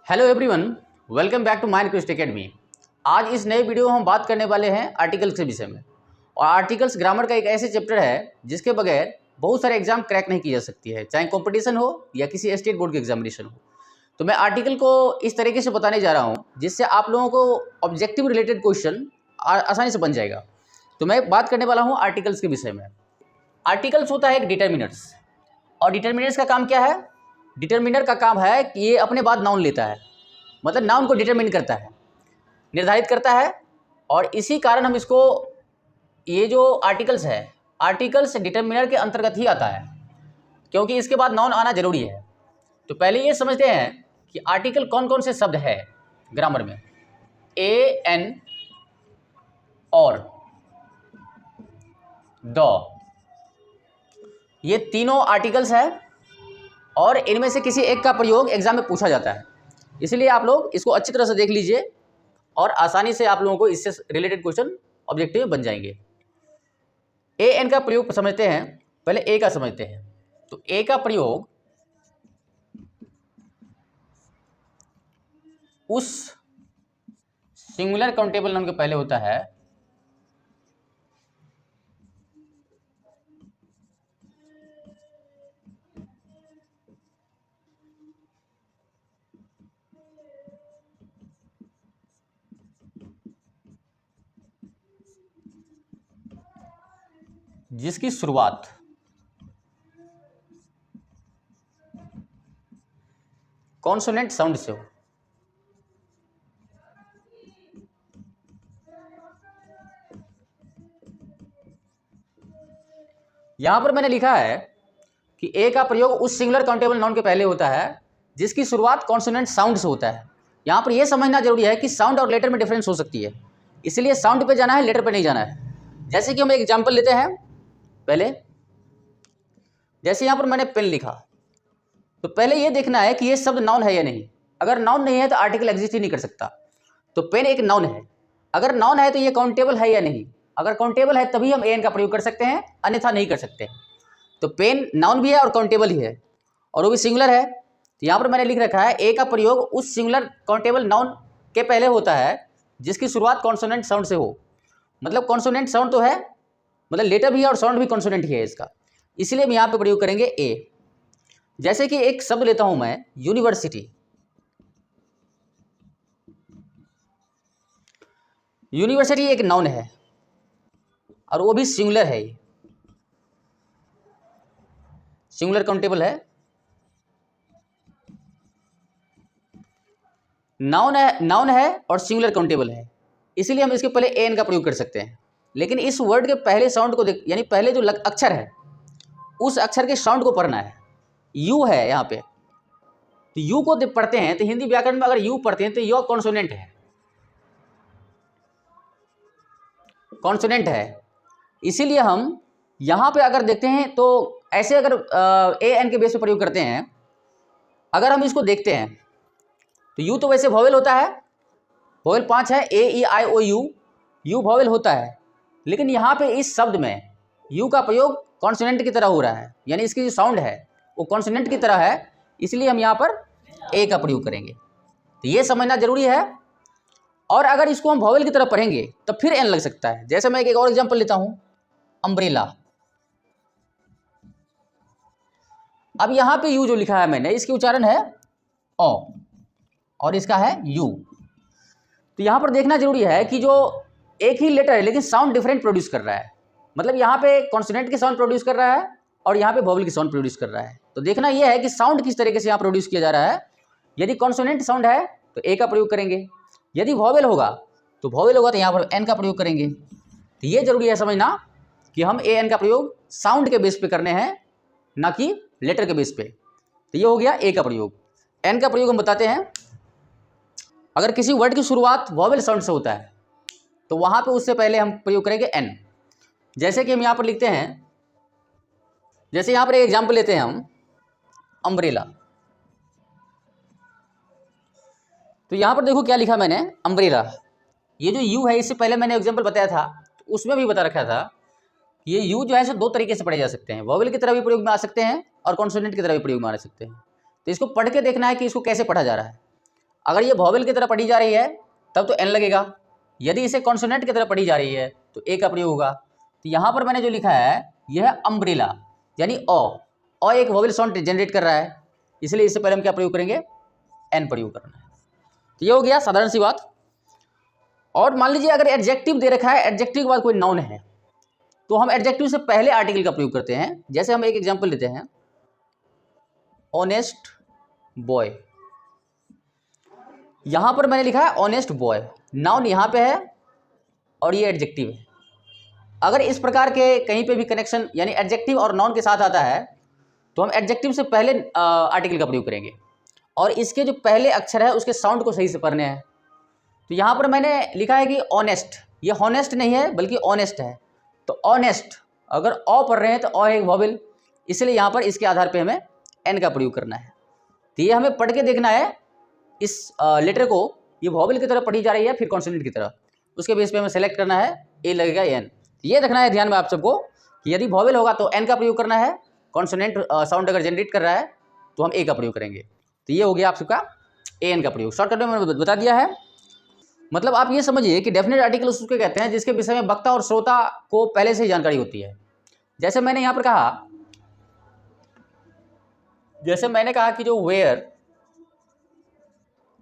Hello everyone, welcome back to Mindquest Academy. आज इस नए वीडियो में हम बात करने वाले हैं आर्टिकल्स के विषय में। और आर्टिकल्स ग्रामर का एक ऐसे चैप्टर है जिसके बगैर बहुत सारे एग्जाम क्रैक नहीं की जा सकती है, चाहे कंपटीशन हो या किसी स्टेट बोर्ड के एग्जामिनेशन हो। तो मैं आर्टिकल को इस तरीके से बताने जा रहा हूँ जिससे आप लोगों को ऑब्जेक्टिव रिलेटेड क्वेश्चन आसानी से बन जाएगा। तो मैं बात करने वाला हूँ आर्टिकल्स के विषय में। आर्टिकल्स होता है एक डिटर्मिनर्स, और डिटर्मिनर्स का काम क्या है? डिटर्मिनर का काम है कि ये अपने बाद नाउन लेता है, मतलब नाउन को डिटरमिन करता है, निर्धारित करता है। और इसी कारण हम इसको, ये जो आर्टिकल्स है, आर्टिकल्स डिटर्मिनर के अंतर्गत ही आता है, क्योंकि इसके बाद नाउन आना जरूरी है। तो पहले ये समझते हैं कि आर्टिकल कौन कौन से शब्द है ग्रामर में। ए, एन, और, द, ये तीनों आर्टिकल्स है और इनमें से किसी एक का प्रयोग एग्जाम में पूछा जाता है। इसलिए आप लोग इसको अच्छी तरह से देख लीजिए और आसानी से आप लोगों को इससे रिलेटेड क्वेश्चन ऑब्जेक्टिव में बन जाएंगे। ए एन का प्रयोग समझते हैं, पहले ए का समझते हैं। तो ए का प्रयोग उस सिंगुलर काउंटेबल नाउन के पहले होता है जिसकी शुरुआत कॉन्सोनेंट साउंड से हो। यहां पर मैंने लिखा है कि ए का प्रयोग उस सिंगुलर काउंटेबल नाउन के पहले होता है जिसकी शुरुआत कॉन्सोनेंट साउंड से होता है। यहां पर यह समझना जरूरी है कि साउंड और लेटर में डिफरेंस हो सकती है, इसलिए साउंड पे जाना है, लेटर पे नहीं जाना है। जैसे कि हम एक एग्जांपल लेते हैं पहले, जैसे यहां पर मैंने पेन लिखा, तो पहले यह देखना है कि यह शब्द नाउन है या नहीं। अगर नाउन नहीं है तो आर्टिकल एग्जिस्ट ही नहीं कर सकता। तो पेन एक नाउन है, अगर नाउन है तो यह काउंटेबल है या नहीं। अगर काउंटेबल है तभी हम एन का प्रयोग कर सकते हैं, अन्यथा नहीं कर सकते। तो पेन नाउन भी है और काउंटेबल ही है, और वो भी सिंगुलर है। तो यहाँ पर मैंने लिख रखा है ए का प्रयोग उस सिंगुलर काउंटेबल नाउन के पहले होता है जिसकी शुरुआत कॉन्सोनेंट साउंड से हो। मतलब कॉन्सोनेंट साउंड तो है, मतलब लेटर भी है और साउंड भी कॉन्सोनेंट ही है इसका, इसलिए हम यहाँ पे प्रयोग करेंगे ए। जैसे कि एक शब्द लेता हूं मैं, यूनिवर्सिटी। यूनिवर्सिटी एक नाउन है और वो भी सिंगुलर है, सिंगुलर काउंटेबल है, नाउन है और सिंगुलर काउंटेबल है, इसीलिए हम इसके पहले एन का प्रयोग कर सकते हैं। लेकिन इस वर्ड के पहले साउंड को यानी पहले जो अक्षर है उस अक्षर के साउंड को पढ़ना है। यू है यहाँ पे, तो यू को जब पढ़ते हैं तो हिंदी व्याकरण में अगर यू पढ़ते हैं तो यू कॉन्सोनेंट है, कॉन्सोनेंट है। इसीलिए हम यहाँ पे अगर देखते हैं तो ऐसे अगर ए एन के बेस पे प्रयोग करते हैं, अगर हम इसको देखते हैं तो यू तो वैसे वॉवेल होता है, वॉवेल 5 है, ए ई आई ओ यू, यू वॉवेल होता है। लेकिन यहाँ पे इस शब्द में यू का प्रयोग कॉन्सोनेंट की तरह हो रहा है, यानी इसकी जो साउंड है वो कॉन्सोनेंट की तरह है, इसलिए हम यहाँ पर ए का प्रयोग करेंगे। तो ये समझना जरूरी है। और अगर इसको हम वॉवेल की तरह पढ़ेंगे तो फिर एन लग सकता है। जैसे मैं एक और एग्जांपल लेता हूं, अम्ब्रेला। अब यहाँ पे यू जो लिखा है मैंने, इसकी उच्चारण है ओ और इसका है यू। तो यहाँ पर देखना जरूरी है कि जो एक ही लेटर है लेकिन साउंड डिफरेंट प्रोड्यूस कर रहा है, मतलब यहाँ पे कॉन्सोनेंट की साउंड प्रोड्यूस कर रहा है और यहाँ पे वॉवेल की साउंड प्रोड्यूस कर रहा है। तो देखना यह है कि साउंड किस तरीके से यहाँ प्रोड्यूस किया जा रहा है। यदि कॉन्सोनेंट साउंड है तो ए का प्रयोग करेंगे, यदि वॉवेल होगा तो यहाँ पर एन का प्रयोग करेंगे। तो ये जरूरी है समझना कि हम ए एन का प्रयोग साउंड के बेस पे करने हैं, ना कि लेटर के बेस पे। तो ये हो गया ए का प्रयोग। एन का प्रयोग हम बताते हैं, अगर किसी वर्ड की शुरुआत वॉवेल साउंड से होता है तो वहां पे उससे पहले हम प्रयोग करेंगे एन। जैसे कि हम यहाँ पर लिखते हैं, जैसे यहाँ पर एक एग्जाम्पल लेते हैं हम, अम्ब्रेला। तो यहाँ पर देखो क्या लिखा मैंने, अम्ब्रेला। ये जो यू है इससे पहले मैंने एग्जाम्पल बताया था, तो उसमें भी बता रखा था ये यू जो है दो तरीके से पढ़े जा सकते हैं, वॉवेल की तरह भी प्रयोग में आ सकते हैं और कॉन्सोनेंट की तरह भी प्रयोग में आ सकते हैं। तो इसको पढ़ के देखना है कि इसको कैसे पढ़ा जा रहा है। अगर ये वॉवेल की तरह पढ़ी जा रही है तब तो एन लगेगा, यदि इसे कॉन्सोनेंट की तरह पढ़ी जा रही है तो ए का प्रयोग होगा। तो यहाँ पर मैंने जो लिखा है यह है अम्ब्रेला, यानी अ एक वॉवेल साउंड जनरेट कर रहा है, इसलिए इससे पहले हम क्या प्रयोग करेंगे, एन प्रयोग करना है। तो ये हो गया साधारण सी बात। और मान लीजिए अगर एडजेक्टिव दे रखा है, एडजेक्टिव के बाद कोई नाउन है, तो हम एडजेक्टिव से पहले आर्टिकल का प्रयोग करते हैं। जैसे हम एक एग्जांपल लेते हैं, ऑनेस्ट बॉय। यहां पर मैंने लिखा है ऑनेस्ट बॉय, नाउन यहां पे है और ये एडजेक्टिव है। अगर इस प्रकार के कहीं पे भी कनेक्शन यानी एडजेक्टिव और नाउन के साथ आता है तो हम एडजेक्टिव से पहले आर्टिकल का प्रयोग करेंगे और इसके जो पहले अक्षर है उसके साउंड को सही से पढ़ने हैं। तो यहाँ पर मैंने लिखा है कि ऑनेस्ट, ये हॉनेस्ट नहीं है बल्कि ऑनेस्ट है। तो ऑनेस्ट अगर अ पढ़ रहे हैं तो अ एक वॉवेल, इसलिए यहाँ पर इसके आधार पे हमें एन का प्रयोग करना है। तो ये हमें पढ़ के देखना है इस लेटर को, ये वॉवेल की तरह पढ़ी जा रही है फिर कॉन्सोनेंट की तरह, उसके बेस पे हमें सेलेक्ट करना है, ए लगेगा एन। ये देखना है ध्यान में आप सबको कि यदि वॉवेल होगा तो एन का प्रयोग करना है, कॉन्सोनेंट साउंड अगर जनरेट कर रहा है तो हम ए का प्रयोग करेंगे। तो ये हो गया आप सबका ए एन का प्रयोग। शॉर्टकट में मैंने बता दिया है। मतलब आप ये समझिए कि डेफिनेट आर्टिकल उसको कहते हैं जिसके विषय में वक्ता और श्रोता को पहले से ही जानकारी होती है। जैसे मैंने यहाँ पर कहा, जैसे मैंने कहा कि जो वेयर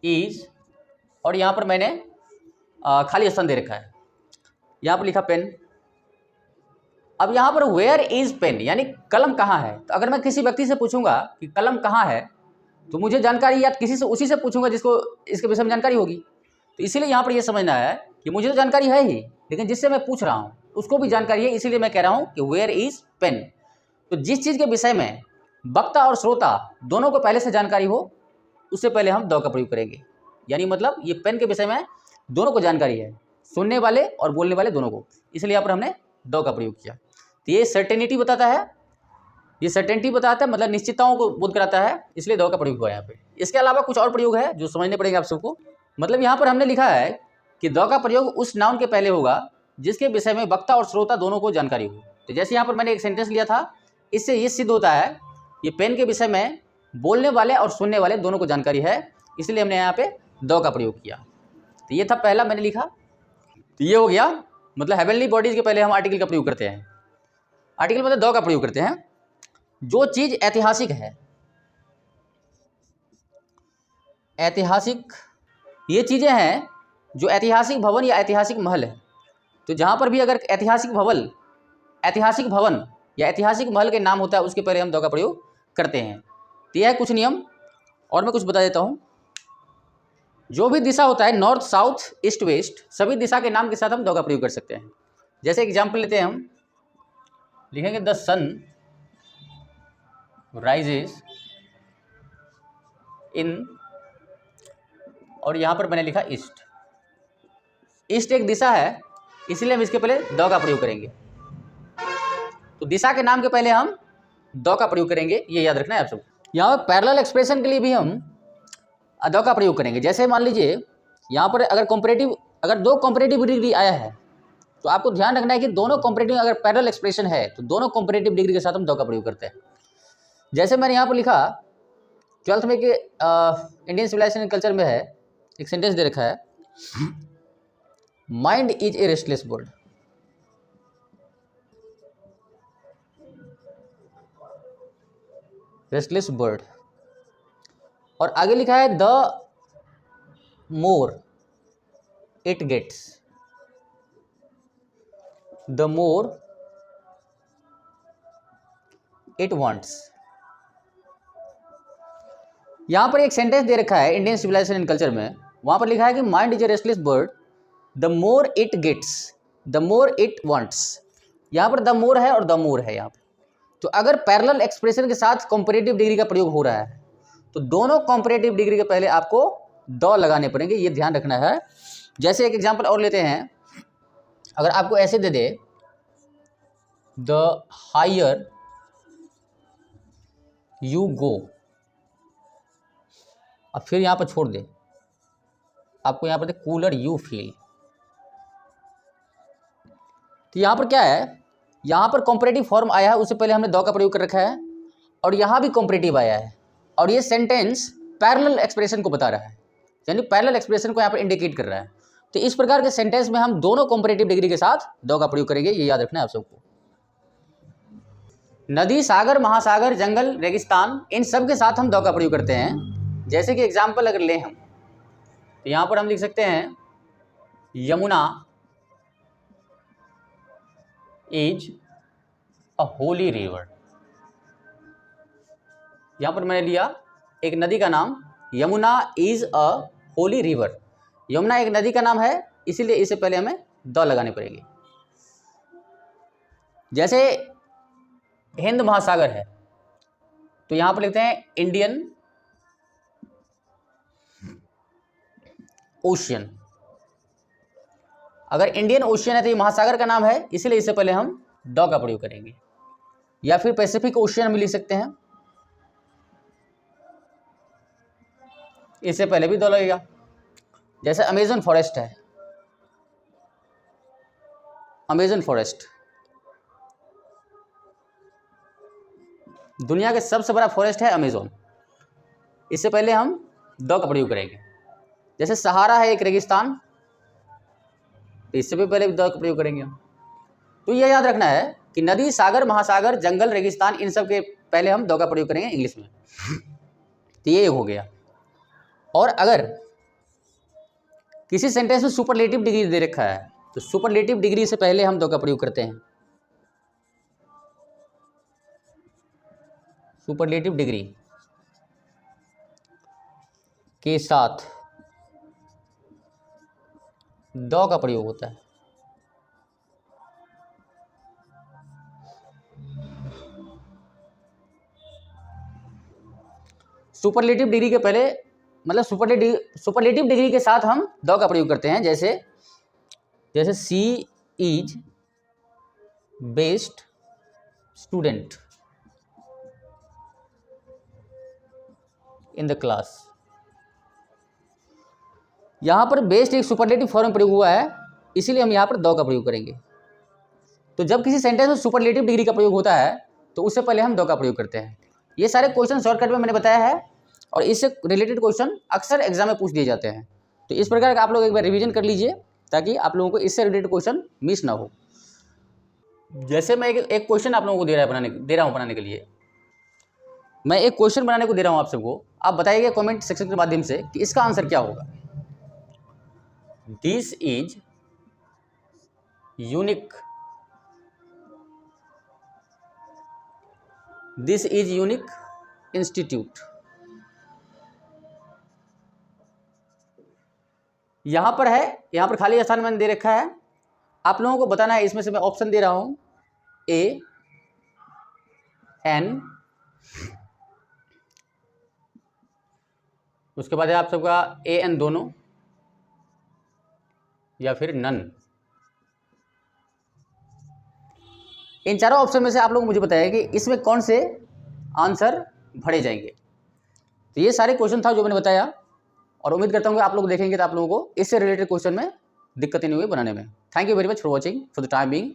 इज, और यहाँ पर मैंने खाली स्थान दे रखा है, यहाँ पर लिखा पेन। अब यहाँ पर वेयर इज पेन यानी कलम कहाँ है। तो अगर मैं किसी व्यक्ति से पूछूंगा कि कलम कहाँ है तो मुझे जानकारी या किसी से उसी से पूछूंगा जिसको इसके विषय में जानकारी होगी। तो इसीलिए यहाँ पर यह समझना है कि मुझे तो जानकारी है ही, लेकिन जिससे मैं पूछ रहा हूँ उसको भी जानकारी है, इसीलिए मैं कह रहा हूँ कि वेयर इज पेन। तो जिस चीज़ के विषय में वक्ता और श्रोता दोनों को पहले से जानकारी हो उससे पहले हम द का प्रयोग करेंगे। यानी मतलब ये पेन के विषय में दोनों को जानकारी है, सुनने वाले और बोलने वाले दोनों को, इसलिए यहाँ पर हमने द का प्रयोग किया। तो ये सर्टेनिटी बताता है, ये सर्टेनिटी बताता है, मतलब निश्चितताओं को बोध कराता है, इसलिए द का प्रयोग हुआ है यहाँ पे। इसके अलावा कुछ और प्रयोग है जो समझने पड़ेंगे आप सबको। मतलब यहाँ पर हमने लिखा है कि द का प्रयोग उस नाउन के पहले होगा जिसके विषय में वक्ता और श्रोता दोनों को जानकारी हो। तो जैसे यहाँ पर मैंने एक सेंटेंस लिया था, इससे ये सिद्ध होता है ये पेन के विषय में बोलने वाले और सुनने वाले दोनों को जानकारी है, इसलिए हमने यहाँ पे द का प्रयोग किया। तो ये था पहला मैंने लिखा। तो ये हो गया, मतलब हेवनली बॉडीज के पहले हम आर्टिकल का प्रयोग करते हैं। आर्टिकल मतलब द का प्रयोग करते हैं। जो चीज ऐतिहासिक है, ऐतिहासिक ये चीजें हैं जो ऐतिहासिक भवन या ऐतिहासिक महल है। तो जहाँ पर भी अगर ऐतिहासिक भवन या ऐतिहासिक महल के नाम होता है उसके पहले हम द का प्रयोग करते हैं। तो यह है कुछ नियम, और मैं कुछ बता देता हूँ। जो भी दिशा होता है नॉर्थ, साउथ, ईस्ट, वेस्ट, सभी दिशा के नाम के साथ हम द का प्रयोग कर सकते हैं। जैसे एग्जाम्पल लेते हैं, हम लिखेंगे द सन राइजेस इन, और यहाँ पर मैंने लिखा ईस्ट। ईस्ट एक दिशा है, इसलिए हम इसके पहले द का प्रयोग करेंगे। तो दिशा के नाम के पहले हम द का प्रयोग करेंगे, ये याद रखना है आप सबको। यहाँ पर पैरेलल एक्सप्रेशन के लिए भी हम द का प्रयोग करेंगे। जैसे मान लीजिए यहाँ पर अगर दो कॉम्परेटिव डिग्री आया है तो आपको ध्यान रखना है कि दोनों कॉम्परेटिव अगर पैरेलल एक्सप्रेशन है तो दोनों कॉम्परेटिव डिग्री के साथ हम द का प्रयोग करते हैं। जैसे मैंने यहाँ पर लिखा 12th में कि इंडियन सिविलाइजेशन एंड कल्चर में है, एक सेंटेंस दे रखा है, mind is a restless bird. Restless bird, और आगे लिखा है the more it gets, the more it wants. यहां पर एक सेंटेंस दे रखा है इंडियन सिविलाइजेशन एंड कल्चर में, वहां पर लिखा है कि mind is a restless bird, the more it gets, the more it wants. यहां पर द मोर है और द मोर है यहाँ पर। तो अगर पैरेलल एक्सप्रेशन के साथ कॉम्परेटिव डिग्री का प्रयोग हो रहा है तो दोनों कॉम्परेटिव डिग्री के पहले आपको द लगाने पड़ेंगे, ये ध्यान रखना है। जैसे एक एग्जांपल और लेते हैं, अगर आपको ऐसे दे दे द हायर यू गो, अब फिर यहाँ पर छोड़ दे, आपको यहाँ पर दे कूलर यू फील। तो यहाँ पर क्या है, यहाँ पर कॉम्परेटिव फॉर्म आया है, उससे पहले हमने द का प्रयोग कर रखा है, और यहाँ भी कॉम्परेटिव आया है, और ये सेंटेंस पैरेलल एक्सप्रेशन को बता रहा है। यानी पैरेलल एक्सप्रेशन को यहाँ पर इंडिकेट कर रहा है। तो इस प्रकार के सेंटेंस में हम दोनों कंपैरेटिव डिग्री के साथ द का प्रयोग करेंगे, ये याद रखना है आप सबको। नदी, सागर, महासागर, जंगल, रेगिस्तान, इन सब के साथ हम द का प्रयोग करते हैं। जैसे कि एग्जाम्पल अगर लें हम, तो यहाँ पर हम लिख सकते हैं Yamuna is a Holi river. यहाँ पर मैंने लिया एक नदी का नाम, Yamuna is a Holi river. Yamuna एक नदी का नाम है, इसीलिए इससे पहले हमें द लगाने पड़ेंगे। जैसे हिंद महासागर है, तो यहां पर लिखते हैं इंडियन ओशियन। अगर इंडियन ओशियन है तो ये महासागर का नाम है, इसलिए इससे पहले हम द का प्रयोग करेंगे। या फिर पैसिफिक ओशियन भी लिख सकते हैं, इससे पहले भी द लगेगा। जैसे अमेजन फॉरेस्ट है, अमेजन फॉरेस्ट दुनिया के सबसे बड़ा फॉरेस्ट है अमेजोन, इससे पहले हम द का प्रयोग करेंगे। जैसे सहारा है एक रेगिस्तान, तो इससे भी पहले द का प्रयोग करेंगे हम। तो यह याद रखना है कि नदी, सागर, महासागर, जंगल, रेगिस्तान, इन सब के पहले हम द का प्रयोग करेंगे इंग्लिश में। तो ये हो गया। और अगर किसी सेंटेंस में सुपरलेटिव डिग्री दे रखा है, तो सुपरलेटिव डिग्री से पहले हम द का प्रयोग करते हैं। सुपरलेटिव डिग्री के साथ द का प्रयोग होता है। सुपरलेटिव डिग्री के पहले, मतलब सुपरलेटिव डिग्री के साथ हम द का प्रयोग करते हैं। जैसे she is best student in the class. यहां पर बेस्ट एक सुपरलेटिव फॉर्म में प्रयोग हुआ है, इसीलिए हम यहां पर द का प्रयोग करेंगे। तो जब किसी सेंटेंस में सुपरलेटिव डिग्री का प्रयोग होता है, तो उससे पहले हम द का प्रयोग करते हैं। ये सारे क्वेश्चन शॉर्टकट में मैंने बताया है, और इससे रिलेटेड क्वेश्चन अक्सर एग्जाम में पूछ दिए जाते हैं। तो इस प्रकार का आप लोग एक बार रिवीजन कर लीजिए, ताकि आप लोगों को इससे रिलेटेड क्वेश्चन मिस ना हो। जैसे मैं एक क्वेश्चन आप लोगों को दे रहा हूँ बनाने के लिए, मैं एक क्वेश्चन बनाने को दे रहा हूँ आप सबको। आप बताइएगा कमेंट सेक्शन के माध्यम से कि इसका आंसर क्या होगा। This is unique, this is unique institute. यहां पर है, यहां पर खाली स्थान मैंने दे रखा है, आप लोगों को बताना है। इसमें से मैं ऑप्शन दे रहा हूं ए एन, उसके बाद है आप सबका ए एन दोनों, या फिर नन। इन चारों ऑप्शन में से आप लोग मुझे बताइए कि इसमें कौन से आंसर भरे जाएंगे। तो ये सारे क्वेश्चन था जो मैंने बताया, और उम्मीद करता हूँ कि आप लोग देखेंगे तो आप लोगों को इससे रिलेटेड क्वेश्चन में दिक्कतें नहीं हुई बनाने में। Thank you very much for watching for the time being.